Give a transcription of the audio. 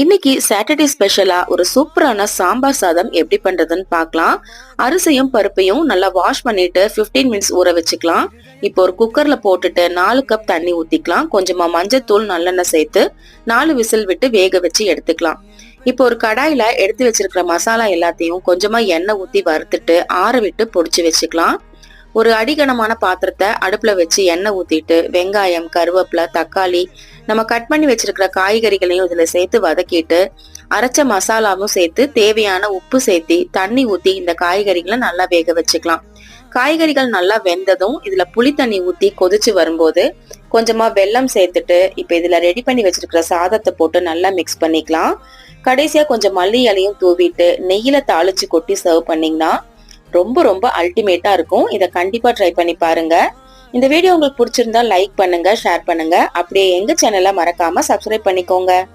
இன்னைக்கு சாட்டர்டே ஸ்பெஷலா ஒரு சூப்பரான சாம்பார் சாதம் எப்படி பண்றதுன்னு பார்க்கலாம். அரிசியும் பருப்பையும் நல்லா வாஷ் பண்ணிட்டு 15 மினிட்ஸ் ஊற வச்சுக்கலாம். இப்போ ஒரு குக்கர்ல போட்டுட்டு 4 கப் தண்ணி ஊத்திக்கலாம். கொஞ்சமா மஞ்சத்தூள் நல்லெண்ணெய் சேர்த்து 4 விசில் விட்டு வேக வச்சு எடுத்துக்கலாம். இப்போ ஒரு கடாயில எடுத்து வச்சிருக்கிற மசாலா எல்லாத்தையும் கொஞ்சமா எண்ணெய் ஊத்தி வறுத்துட்டு ஆற விட்டு பொடிச்சு வச்சுக்கலாம். ஒரு அடிகனமான பாத்திரத்தை அடுப்புல வச்சு எண்ணெய் ஊத்திட்டு வெங்காயம், கருவேப்பிலை, தக்காளி, நம்ம கட் பண்ணி வச்சிருக்கிற காய்கறிகளையும் இதுல சேர்த்து வதக்கிட்டு அரைச்ச மசாலாவும் சேர்த்து தேவையான உப்பு சேர்த்து தண்ணி ஊத்தி இந்த காய்கறிகளை நல்லா வேக வச்சுக்கலாம். காய்கறிகள் நல்லா வெந்ததும் இதுல புளி தண்ணி ஊத்தி கொதிச்சு வரும்போது கொஞ்சமா வெல்லம் சேர்த்துட்டு இப்ப இதுல ரெடி பண்ணி வச்சிருக்கிற சாதத்தை போட்டு நல்லா மிக்ஸ் பண்ணிக்கலாம். கடைசியா கொஞ்சம் மல்லி இலையும் தூவிட்டு நெய்யில தாளிச்சு கொட்டி சர்வ் பண்ணீங்கன்னா ரொம்ப ரொம்ப அல்டிமேட்டா இருக்கும். இதை கண்டிப்பா ட்ரை பண்ணி பாருங்க. இந்த வீடியோ உங்களுக்கு பிடிச்சிருந்தா லைக் பண்ணுங்க, ஷேர் பண்ணுங்க. அப்படியே எங்க சேனலை மறக்காம சப்ஸ்கிரைப் பண்ணிக்கோங்க.